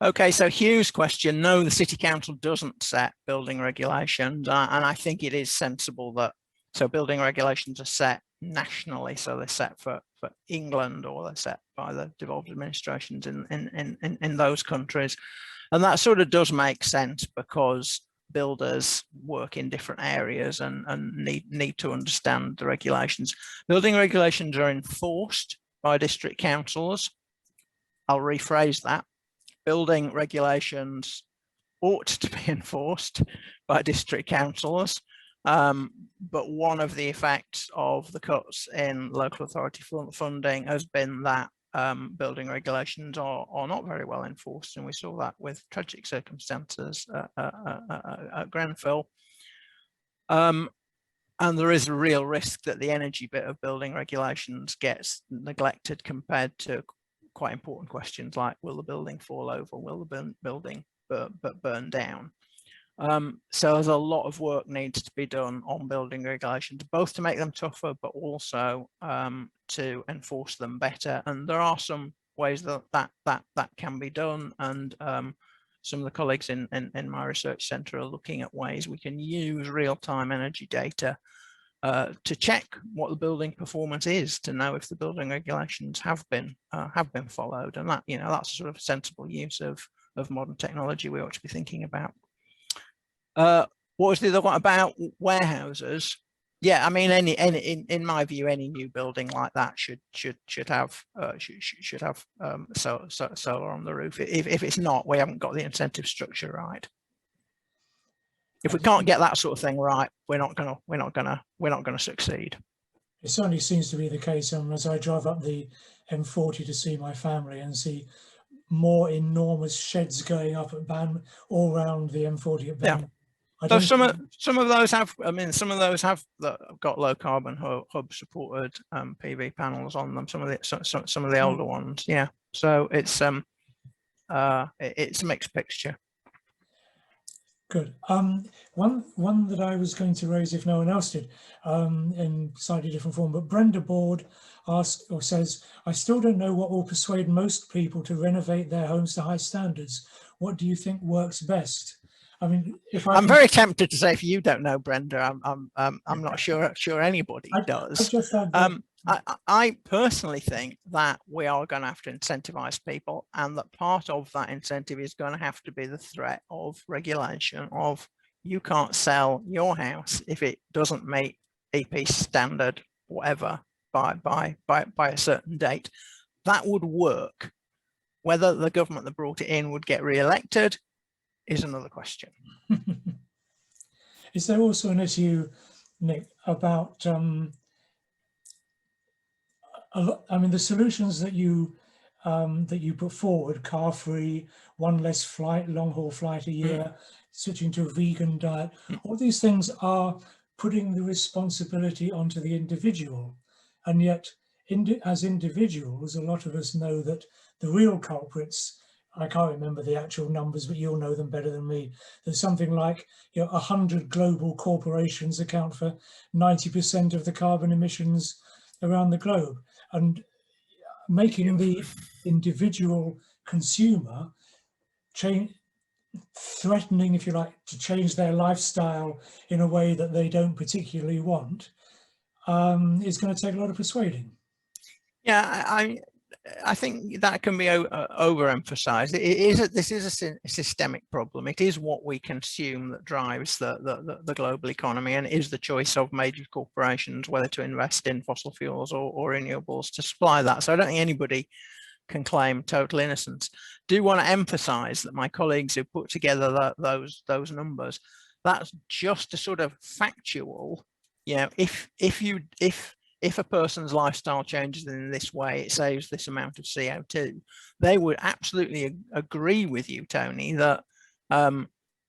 Okay, so Hugh's question, no, the City Council doesn't set building regulations, and I think it is sensible that, so building regulations are set nationally, so they're set for England, or they're set by the devolved administrations in those countries. And that sort of does make sense because builders work in different areas and need to understand the regulations. Building regulations are enforced by district councils. I'll rephrase that. Building regulations ought to be enforced by district councils, but one of the effects of the cuts in local authority funding has been that building regulations are not very well enforced, and we saw that with tragic circumstances at Grenfell. And there is a real risk that the energy bit of building regulations gets neglected compared to quite important questions like, will the building fall over, will the building burn down? So there's a lot of work needs to be done on building regulations, both to make them tougher, but also to enforce them better. And there are some ways that can be done. And some of the colleagues in my research centre are looking at ways we can use real-time energy data to check what the building performance is, to know if the building regulations have been followed. And that, that's a sort of sensible use of modern technology we ought to be thinking about. What was the other one about warehouses? Yeah, I mean, in my view, any new building like that should have solar on the roof. If it's not, we haven't got the incentive structure right. If we can't get that sort of thing right, we're not gonna succeed.
It certainly seems to be the case. As I drive up the M40 to see my family and see more enormous sheds going up at Ban all around the M40 at Ban.
Yeah. So some of those have, I mean, some of those have got low carbon hub supported PV panels on them. Some of the older ones, yeah. So it's a mixed picture.
Good. One that I was going to raise, if no one else did, in slightly different form, but Brenda Board asks or says, I still don't know what will persuade most people to renovate their homes to high standards. What do you think works best? I mean, I'm
very tempted to say, if you don't know, Brenda, I'm not sure anybody does. I personally think that we are going to have to incentivize people, and that part of that incentive is going to have to be the threat of regulation of you can't sell your house if it doesn't meet EP standard, whatever, by a certain date. That would work. Whether the government that brought it in would get re-elected is another question.
Is there also an issue, Nick, about I mean, the solutions that you put forward, car-free, one less flight, long-haul flight a year, switching to a vegan diet, all these things are putting the responsibility onto the individual. And yet, as individuals, a lot of us know that the real culprits, I can't remember the actual numbers, but you'll know them better than me. There's something like 100 global corporations account for 90% of the carbon emissions around the globe. And making the individual consumer threatening, if you like, to change their lifestyle in a way that they don't particularly want is going to take a lot of persuading.
Yeah, I think that can be overemphasized. This is a systemic problem. It is what we consume that drives the global economy, and it is the choice of major corporations whether to invest in fossil fuels or renewables to supply that. So I don't think anybody can claim total innocence. Do want to emphasize that my colleagues who put together those numbers, that's just a sort of factual, if a person's lifestyle changes in this way, it saves this amount of CO2. They would absolutely agree with you, Tony, that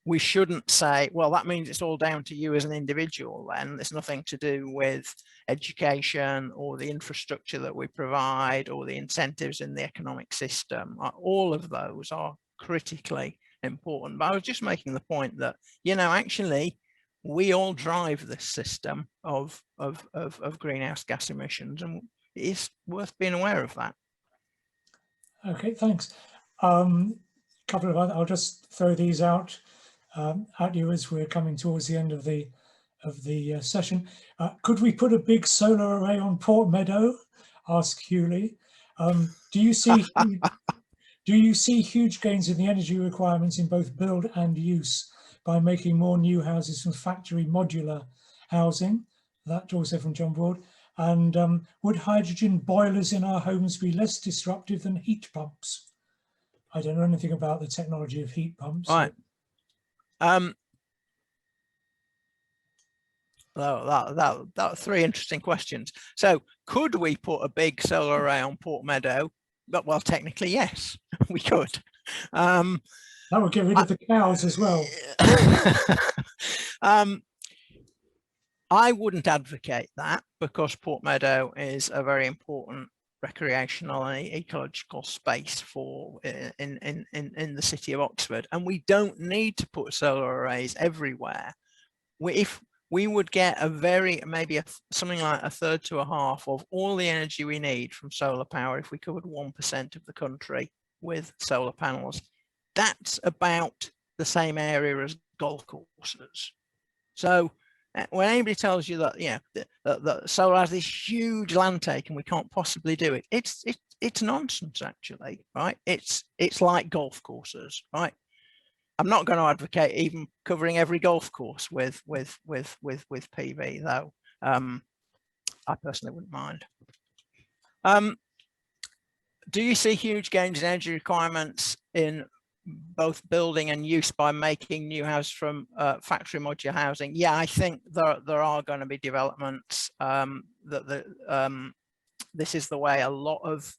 we shouldn't say, well, that means it's all down to you as an individual then. It's nothing to do with education or the infrastructure that we provide or the incentives in the economic system. All of those are critically important. But I was just making the point that, actually, we all drive this system of greenhouse gas emissions, and it's worth being aware of that.
Okay, thanks. Couple of other, I'll just throw these out at you as we're coming towards the end of the session. Could we put a big solar array on Port Meadow? Asked Hewley. Do you see huge gains in the energy requirements in both build and use by making more new houses from factory modular housing? That also from John Broad. And would hydrogen boilers in our homes be less disruptive than heat pumps? I don't know anything about the technology of heat pumps.
Right. That three interesting questions. So could we put a big solar array on Port Meadow? Well, technically, yes, we could.
That would get rid of the cows as well.
I wouldn't advocate that, because Port Meadow is a very important recreational and ecological space in the city of Oxford, and we don't need to put solar arrays everywhere. If we would get something like a third to a half of all the energy we need from solar power if we covered 1% of the country with solar panels. That's about the same area as golf courses. So when anybody tells you that that solar has this huge land take and we can't possibly do it, it's nonsense, actually, right? It's like golf courses, right? I'm not going to advocate even covering every golf course with PV, though. I personally wouldn't mind. Do you see huge gains in energy requirements in both building and use by making new houses from factory modular housing? Yeah, I think there are going to be developments this is the way a lot of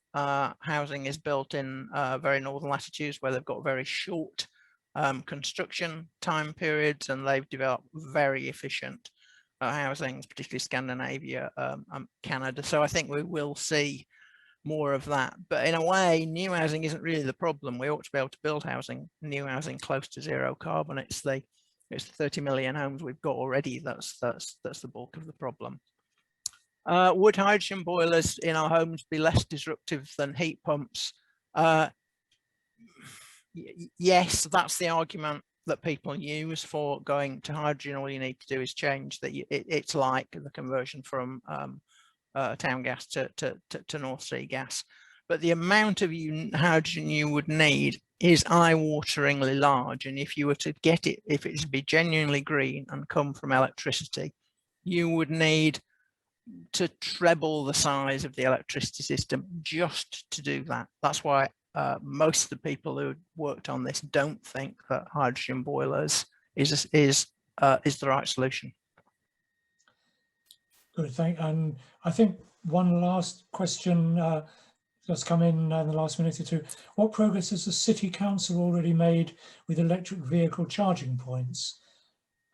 housing is built in very northern latitudes, where they've got very short construction time periods, and they've developed very efficient housing, particularly Scandinavia, Canada. So I think we will see more of that. But in a way, new housing isn't really the problem. We ought to be able to build new housing close to zero carbon. It's the 30 million homes we've got already that's the bulk of the problem. Would hydrogen boilers in our homes be less disruptive than heat pumps? Yes, that's the argument that people use for going to hydrogen. All you need to do is change that. It's like the conversion from town gas to North Sea gas. But the amount of hydrogen you would need is eye-wateringly large. And if you were to get it, if it to be genuinely green and come from electricity, you would need to treble the size of the electricity system just to do that. That's why most of the people who worked on this don't think that hydrogen boilers is the right solution.
Good, and I think one last question that's come in the last minute or two. What progress has the City Council already made with electric vehicle charging points?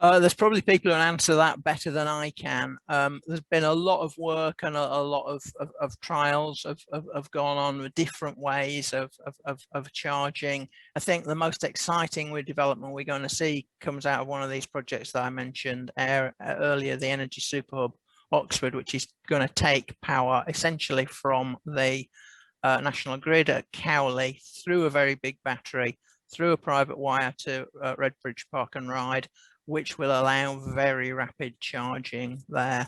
There's probably people who answer that better than I can. There's been a lot of work and a lot of trials have gone on with different ways of charging. I think the most exciting development we're going to see comes out of one of these projects that I mentioned earlier, the Energy Super Hub Oxford, which is going to take power essentially from the national grid at Cowley through a very big battery, through a private wire to Redbridge Park and Ride, which will allow very rapid charging there.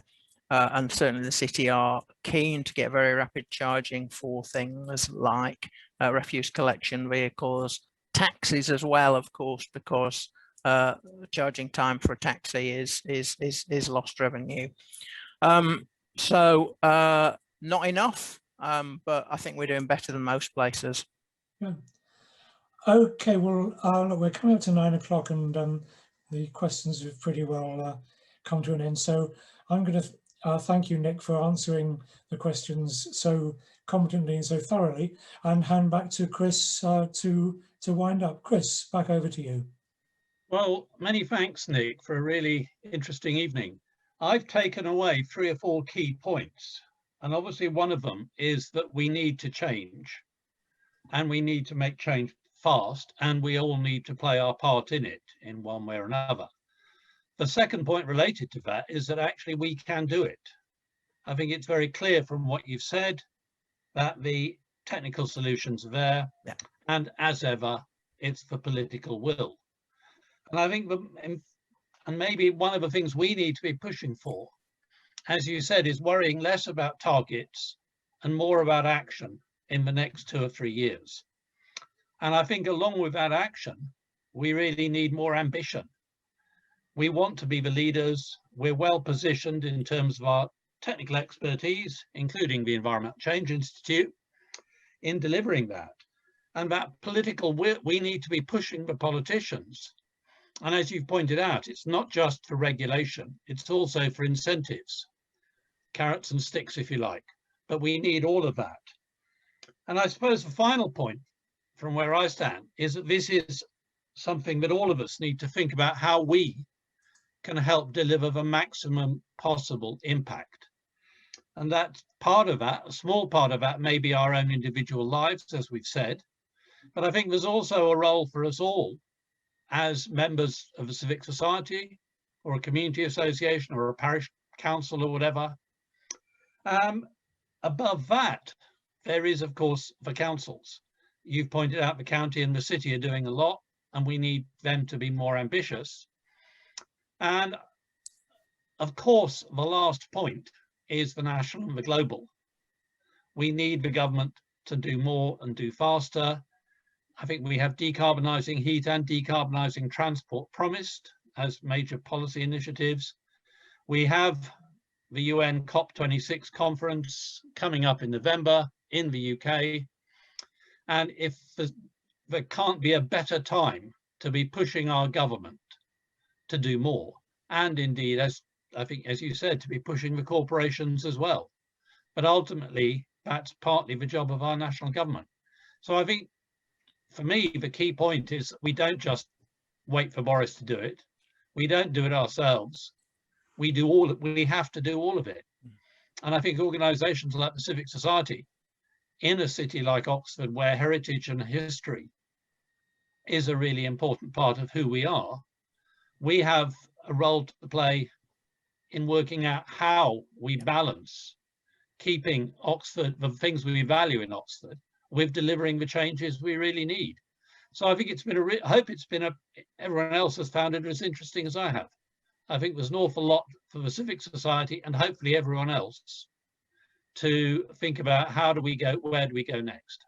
And certainly the city are keen to get very rapid charging for things like refuse collection vehicles, taxis as well, of course, because charging time for a taxi is lost revenue. So not enough, but I think we're doing better than most places.
Yeah. Okay, well, look, we're coming up to 9 o'clock, and the questions have pretty well come to an end. So I'm going to thank you, Nick, for answering the questions so competently and so thoroughly, and hand back to Chris to wind up. Chris, back over to you.
Well, many thanks, Nick, for a really interesting evening. I've taken away 3 or 4 key points, and obviously one of them is that we need to change, and we need to make change fast, and we all need to play our part in it in one way or another. The second point related to that is that actually we can do it. I think it's very clear from what you've said that the technical solutions are there, yeah, and as ever, it's the political will. And I think and maybe one of the things we need to be pushing for, as you said, is worrying less about targets and more about action in the next 2 or 3 years. And I think along with that action, we really need more ambition. We want to be the leaders. We're well positioned in terms of our technical expertise, including the Environmental Change Institute, in delivering that. And that political will, we need to be pushing the politicians. And as you've pointed out, it's not just for regulation, it's also for incentives, carrots and sticks, if you like, but we need all of that. And I suppose the final point from where I stand is that this is something that all of us need to think about, how we can help deliver the maximum possible impact. And that part of that, a small part of that, may be our own individual lives, as we've said, but I think there's also a role for us all as members of a civic society or a community association or a parish council or whatever. Above that, there is, of course, the councils. You've pointed out the county and the city are doing a lot, and we need them to be more ambitious. And of course, the last point is the national and the global. We need the government to do more and do faster. I think we have decarbonising heat and decarbonising transport promised as major policy initiatives. We have the UN COP26 conference coming up in November in the UK. And if there can't be a better time to be pushing our government to do more, and indeed, as I think, as you said, to be pushing the corporations as well. But ultimately, that's partly the job of our national government. So I think, for me, the key point is we don't just wait for Boris to do it. We don't do it ourselves. We do all. We have to do all of it. And I think organisations like the Civic Society, in a city like Oxford, where heritage and history is a really important part of who we are, we have a role to play in working out how we balance keeping Oxford, the things we value in Oxford, with delivering the changes we really need. So I think it's been I hope it's been everyone else has found it as interesting as I have. I think there's an awful lot for the Civic Society and hopefully everyone else to think about how do we go, where do we go next?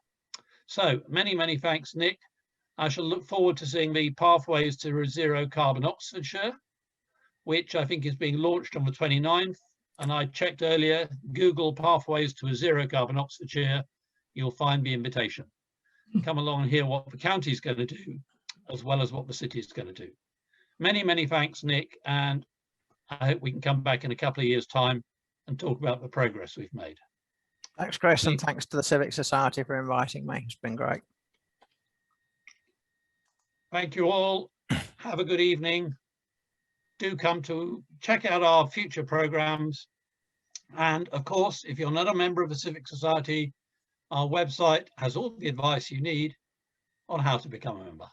So many, many thanks, Nick. I shall look forward to seeing the Pathways to Zero Carbon Oxfordshire, which I think is being launched on the 29th. And I checked earlier, Google Pathways to a Zero Carbon Oxfordshire, you'll find the invitation. Come along and hear what the county's going to do, as well as what the city is going to do. Many, many thanks, Nick, and I hope we can come back in a couple of years' time and talk about the progress we've made.
Thanks, Chris, and thanks to the Civic Society for inviting me. It's been great.
Thank you all. Have a good evening. Do come to check out our future programs. And of course, if you're not a member of the Civic Society, our website has all the advice you need on how to become a member.